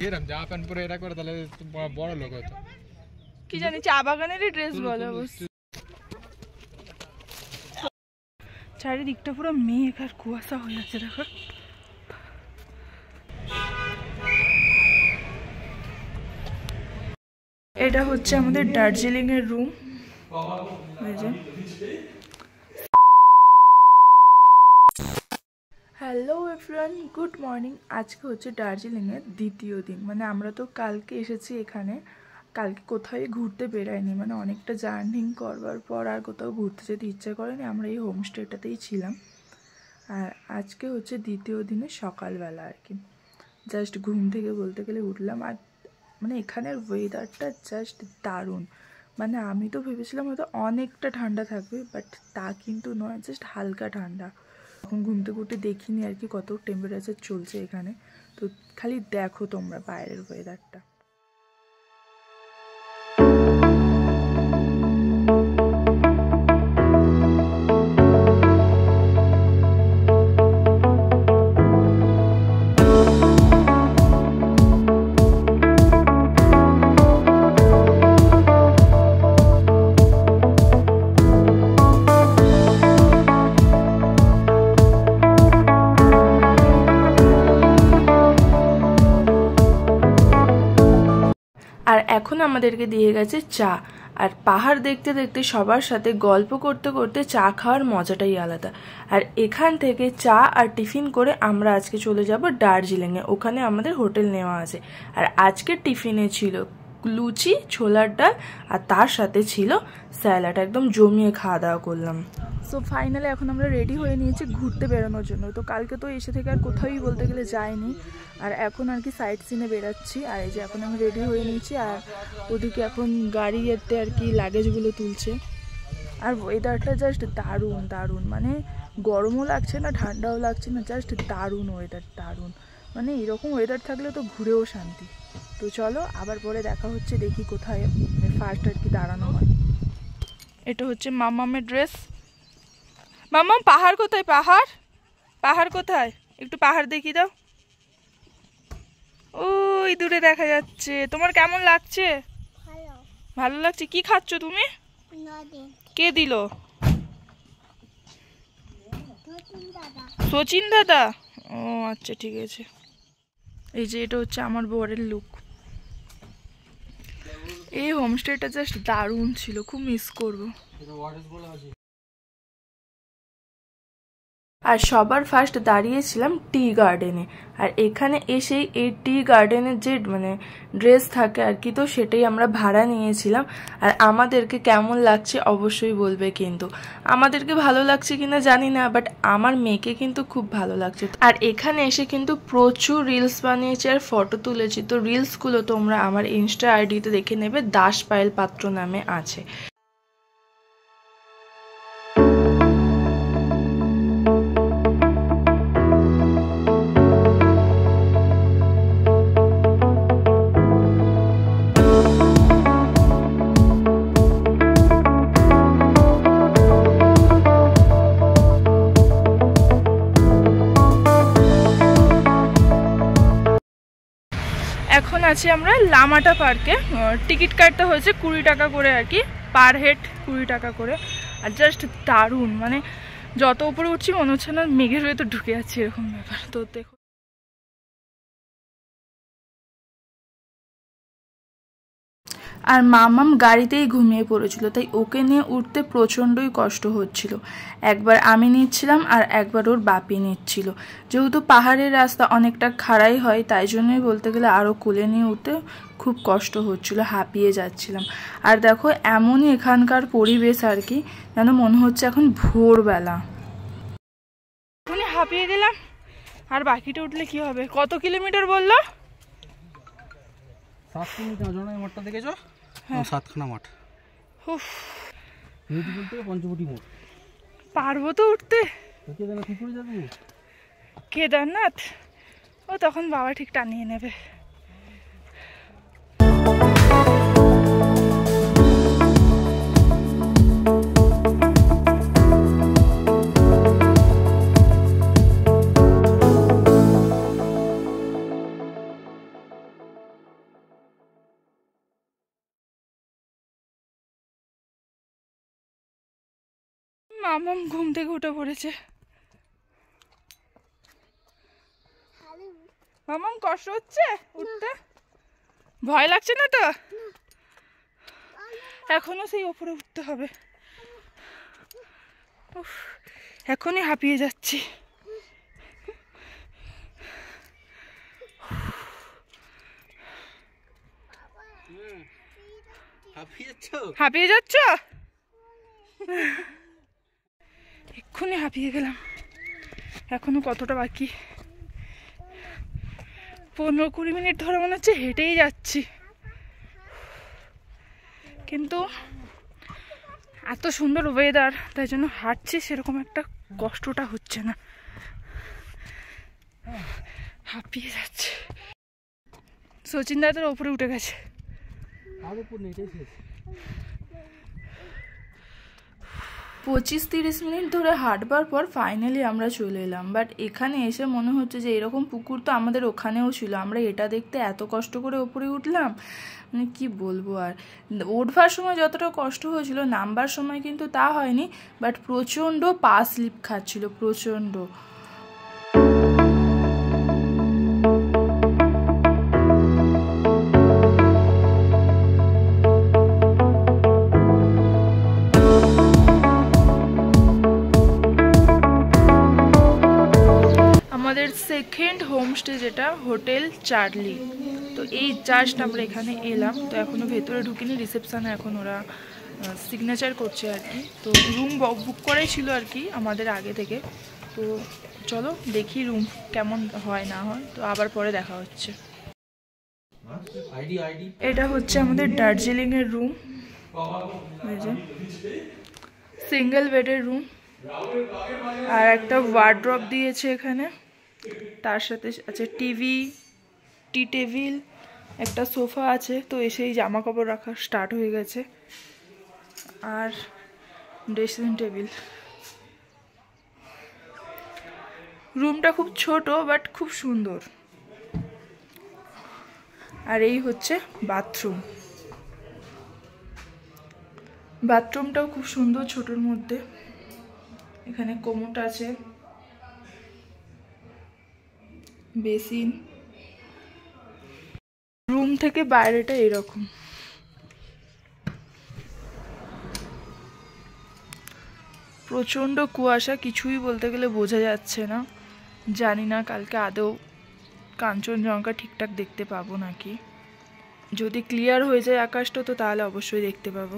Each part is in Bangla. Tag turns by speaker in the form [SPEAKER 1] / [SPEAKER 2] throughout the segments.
[SPEAKER 1] এরকম জামা প্যান্ট পরে এরা করে তাহলে বড় লোক হতো
[SPEAKER 2] কি জানি চা বাগানেরই ড্রেস বলে অবশ্য। চারিদিকটা পুরো মেঘ আর কুয়াশা হয়ে আছে দেখো। এটা হচ্ছে আমাদের দার্জিলিং এর room. Hello everyone, good morning. আজকে হচ্ছে দার্জিলিংয়ের দ্বিতীয় দিন। মানে আমরা তো কালকে এসেছি এখানে, কালকে কোথাও ঘুরতে বেরাইনি। মানে অনেকটা জার্নি করবার পর আর কোথাও ঘুরতে যেতে ইচ্ছা করেনি, আমরা এই হোমস্টেটাতেই ছিলাম। আর আজকে হচ্ছে দ্বিতীয় দিনে সকালবেলা আর কি জাস্ট ঘুম থেকে বলতে গেলে উঠলাম। আর মানে এখানের ওয়েদারটা জাস্ট দারুণ। মানে আমি তো ভেবেছিলাম হয়তো অনেকটা ঠান্ডা থাকবে, বাট তা কিন্তু নয়, জাস্ট হালকা ঠান্ডা। এখন ঘুম থেকে উঠে দেখিনি আর কি কত টেম্পারেচার চলছে এখানে। তো খালি দেখো তোমরা বাইরের ওয়েদারটা। আর এখন আমাদেরকে দিয়ে গেছে চা। আর পাহাড় দেখতে দেখতে সবার সাথে গল্প করতে করতে চা খাওয়ার মজাটাই আলাদা। আর এখান থেকে চা আর টিফিন করে আমরা আজকে চলে যাব দার্জিলিংয়ে। ওখানে আমাদের হোটেল নেওয়া আছে। আর আজকের টিফিনে ছিল লুচি, ছোলার ডাল, আর তার সাথে ছিল স্যালাড। একদম জমিয়ে খাওয়া দাওয়া করলাম। সো ফাইনালি এখন আমরা রেডি হয়ে নিয়েছি ঘুরতে বেরোনোর জন্য। তো কালকে তো এসে থেকে আর কোথাওই বলতে গেলে যায়নি, আর এখন আর কি সাইট সিনে বেরাচ্ছি। আর এই যে এখন আমি রেডি হয়ে নিয়েছি, আর ওদিকে এখন গাড়িতে আর কি লাগেজগুলো তুলছে। আর ওয়েদারটা জাস্ট দারুণ দারুণ, মানে গরমও লাগছে না ঠান্ডাও লাগছে না, জাস্ট দারুণ ওয়েদার, দারুণ। মানে এরকম ওয়েদার থাকলে তো ঘুরেও শান্তি। তো চলো আবার পরে দেখা হচ্ছে, দেখি কোথায় ফার্স্ট আর কি দাঁড়ানো হয়। এটা হচ্ছে মামামের ড্রেস। মামাম পাহাড় কোথায়? পাহাড় পাহাড় কোথায়? একটু পাহাড় দেখিয়ে দাও। ওই দূরে দেখা যাচ্ছে। তোমার কেমন লাগছে? ভালো লাগছে। কি খাচ্ছ তুমি? কে দিল? সচিন দাদা। ও আচ্ছা ঠিক আছে। এই যে এটা হচ্ছে আমার বরের লুক। এই হোমস্টেটা জাস্ট দারুণ ছিল, খুব মিস করবো। আর সবার ফার্স্ট দাঁড়িয়েছিলাম টি গার্ডেনে। আর এখানে এসেই এই টি গার্ডেনের যে মানে ড্রেস থাকে আর কি, তো সেটাই আমরা ভাড়া নিয়েছিলাম। আর আমাদেরকে কেমন লাগছে অবশ্যই বলবে, কিন্তু আমাদেরকে ভালো লাগছে কিনা জানি না, বাট আমার মেয়েকে কিন্তু খুব ভালো লাগছে। আর এখানে এসে কিন্তু প্রচুর রিলস বানিয়েছি আর ফটো তুলেছি। তো রিলসগুলো তোমরা আমার ইনস্টা আইডিতে দেখে নেবে, দাস পায়েল পাত্র নামে আছে। এখন আছি আমরা লামাটা পার্কে। টিকিট কাটতে হয়েছে 20 টাকা করে আর কি, পার হেড 20 টাকা করে। আর জাস্ট দারুণ, মানে যত উপরে উঠছি মনে হচ্ছে না মেঘের হয়ে তো ঢুকে যাচ্ছে, এরকম ব্যাপার। তো দেখো আর মামাম গাড়িতেই ঘুমিয়ে পড়েছিল, তাই ওকে নিয়ে উঠতে প্রচণ্ডই কষ্ট হচ্ছিল। একবার আমি নিচ্ছিলাম আর একবার ওর বাপি নিচ্ছিল। যেহেতু পাহাড়ের রাস্তা অনেকটা খাড়াই হয়, তাই জন্যই বলতে গেলে আরও কোলে নিয়ে উঠতে খুব কষ্ট হচ্ছিল, হাঁপিয়ে যাচ্ছিলাম। আর দেখো এমনই এখানকার পরিবেশ আর কি, যেন মনে হচ্ছে এখন ভোরবেলা। এখনই হাঁপিয়ে গেলাম, আর বাকিটা উঠলে কি হবে? কত কিলোমিটার বললো?
[SPEAKER 1] 7 কিলোমিটার। জনের মাঠটা দেখেছো? হ্যাঁ, 7খানা মাঠ।
[SPEAKER 2] উফ,
[SPEAKER 1] বলতে পঞ্চবটি মোড়।
[SPEAKER 2] পারবো তো উঠতে?
[SPEAKER 1] কেদারনাথ কি করে যাবো?
[SPEAKER 2] কেদারনাথ ও তখন বাবা ঠিক টানিয়ে নেবে। মামাম ঘুম থেকে উঠে পড়েছে। মামাম কষ্ট হচ্ছে উঠতে? ভয় লাগছে না তো? এখনো সেই ওপরে উঠতে হবে। এখনই হাঁপিয়ে যাচ্ছি। হাঁপিয়ে যাচ্ছ? এক্ষুনি হাঁপিয়ে গেলাম। এখনো কতটা বাকি? 15-20 মিনিট ধরে মনে হচ্ছে হেঁটেই যাচ্ছি, কিন্তু এত সুন্দর ওয়েদার, তাই জন্য হাঁটছি, সেরকম একটা কষ্টটা হচ্ছে না। হাঁপিয়ে যাচ্ছে। সচিন দাদার ওপরে উঠে গেছে। 25-30 মিনিট ধরে হাঁটবার পর ফাইনালি আমরা চলে এলাম। বাট এখানে এসে মনে হচ্ছে যে এরকম পুকুর তো আমাদের ওখানেও ছিল, আমরা এটা দেখতে এত কষ্ট করে ওপরে উঠলাম, মানে কি বলবো। আর উঠবার সময় যতটা কষ্ট হয়েছিল, নামবার সময় কিন্তু তা হয়নি। বাট প্রচণ্ড পা স্লিপ খাচ্ছিল, প্রচণ্ড। আমাদের সেকেন্ড হোমস্টে যেটা হোটেল চার্লি, তো এই জাস্ট আমরা এখানে এলাম। তো এখনও ভেতরে ঢুকিনি, রিসেপশানে এখন ওরা সিগনেচার করছে আর কি। তো রুম বুক করাই ছিল আর কি আমাদের আগে থেকে। তো চলো দেখি রুম কেমন হয় না হয়, তো আবার পরে দেখা হচ্ছে। এটা হচ্ছে আমাদের দার্জিলিংয়ের রুম, সিঙ্গেল বেডের রুম, আর একটা ওয়ার্ড্রপ দিয়েছে এখানে। তার সাথে আছে টিভি, টি টেবিল, একটা সোফা আছে। তো এসেই জামা কাপড় রাখা স্টার্ট হয়ে গেছে, আর ড্রেসিং টেবিল। রুমটা খুব ছোট বাট খুব সুন্দর। আর এই হচ্ছে বাথরুম। বাথরুমটাও খুব সুন্দর, ছোটোর মধ্যে। এখানে কোমোট আছে, বেসিন। রুম থেকে বাইরেটা এরকম। প্রচণ্ড কুয়াশা, কিছুই বলতে গেলে বোঝা যাচ্ছে না। জানি না কালকে আদৌ কাঞ্চনজঙ্ঘা ঠিকঠাক দেখতে পাবো নাকি। যদি ক্লিয়ার হয়ে যায় আকাশটা, তো তাহলে অবশ্যই দেখতে পাবো।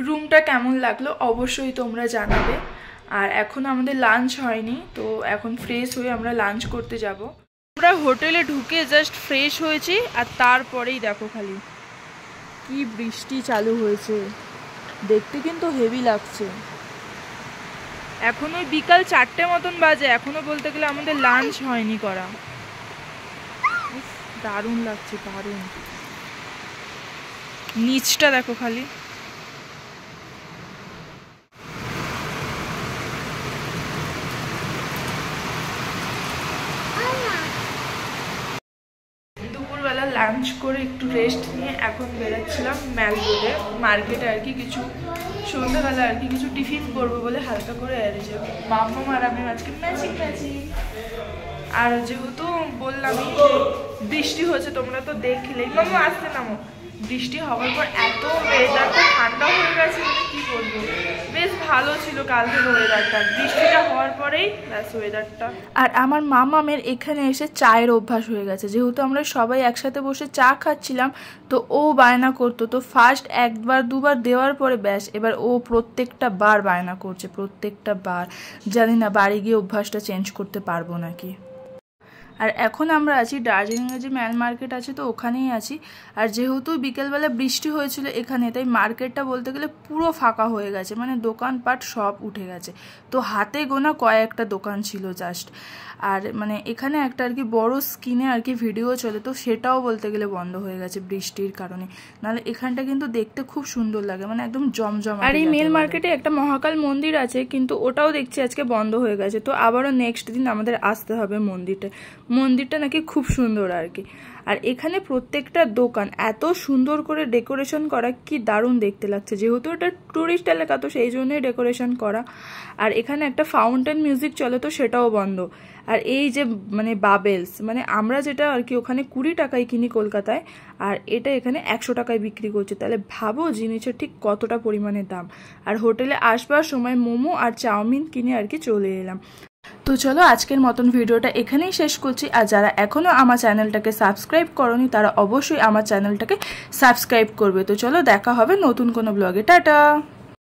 [SPEAKER 2] রুমটা কেমন লাগলো অবশ্যই তোমরা জানাবে। আর এখন আমাদের লাঞ্চ হয়নি, তো এখন ফ্রেশ হয়ে আমরা লাঞ্চ করতে যাব। আমরা হোটেলে ঢুকে জাস্ট ফ্রেশ হয়েছি, আর তারপরেই দেখো খালি কি বৃষ্টি চালু হয়েছে। দেখতে কিন্তু হেভি লাগছে। এখনো বিকাল 4টে মতন বাজে, এখনো বলতে গেলে আমাদের লাঞ্চ হয়নি করা। দারুণ লাগছে, দারুণ। নিচটা দেখো খালি। দুপুরবেলা লাঞ্চ করে একটু রেস্ট নিয়ে এখন বেরোচ্ছিলাম ম্যাল রোডে মার্কেটে আর কি, কিছু সন্ধ্যাবেলা আর কি কিছু টিফিন করবো বলে হালকা করে এসে মাম্মা আর আমি আজকে ম্যাচিং। আর যেহেতু বললামই যে বৃষ্টি হচ্ছে, তোমরা তো দেখলেই। মাম্মা আসতে নামো। বৃষ্টি হওয়ার পর এত ওয়েদারটা ঠান্ডা হয়ে গেছে, মানে কি বলবো। বেশ ভালো ছিল কাল থেকে ওয়েদারটা, বৃষ্টিটা হওয়ার পরেই ব্যাস ওয়েদারটা। আর আমার মামামের এখানে এসে চায়ের অভ্যাস হয়ে গেছে, যেহেতু আমরা সবাই একসাথে বসে চা খাচ্ছিলাম, তো ও বায়না করতো। তো ফার্স্ট 1-2 বার দেওয়ার পরে ব্যাস এবার ও প্রত্যেকটা বার বায়না করছে, প্রত্যেকটা বার। জানি না বাড়ি গিয়ে অভ্যাসটা চেঞ্জ করতে পারবো নাকি। আর এখন আমরা আছি দার্জিলিংয়ে যে ম্যাল মার্কেট আছে, তো ওখানেই আছি। আর যেহেতু বিকেলবেলা বৃষ্টি হয়েছিল এখানে, তাই মার্কেটটা বলতে গেলে পুরো ফাঁকা হয়ে গেছে, মানে দোকানপাট সব উঠে গেছে। তো হাতে গোনা কয়েকটা দোকান ছিল জাস্ট। আর মানে এখানে একটা আর কি বড় স্ক্রিনে আর কি ভিডিও চলে, তো সেটাও বলতে গেলে বন্ধ হয়ে গেছে বৃষ্টির কারণে। নাহলে এখানটা কিন্তু দেখতে খুব সুন্দর লাগে, মানে একদম জমজম। আর এই মেল মার্কেটে একটা মহাকাল মন্দির আছে, কিন্তু ওটাও দেখছি আজকে বন্ধ হয়ে গেছে। তো আবারও নেক্সট দিন আমাদের আসতে হবে মন্দিরটা। মন্দিরটা নাকি খুব সুন্দর আর কি। আর এখানে প্রত্যেকটা দোকান এত সুন্দর করে ডেকোরেশন করা, কি দারুণ দেখতে লাগছে। যেহেতু এটা টুরিস্ট এলাকা তো সেই জন্যই ডেকোরেশন করা। আর এখানে একটা ফাউন্টেন মিউজিক চলে তো সেটাও বন্ধ। আর এই যে মানে বাবেলস, মানে আমরা যেটা আর কি ওখানে 20 টাকায় কিনি কলকাতায়, আর এটা এখানে 100 টাকায় বিক্রি করছে। তাহলে ভাবো জিনিসের ঠিক কতটা পরিমাণে দাম। আর হোটেলে আসবার সময় মোমো আর চাউমিন কিনে আর কি চলে এলাম। তো চলো আজকের মতন ভিডিওটা এখানেই শেষ করছি। আর যারা এখনও আমার চ্যানেলটাকে সাবস্ক্রাইব করনি তারা অবশ্যই আমার চ্যানেলটাকে সাবস্ক্রাইব করবে। তো চলো দেখা হবে নতুন কোনো ব্লগে। টাটা।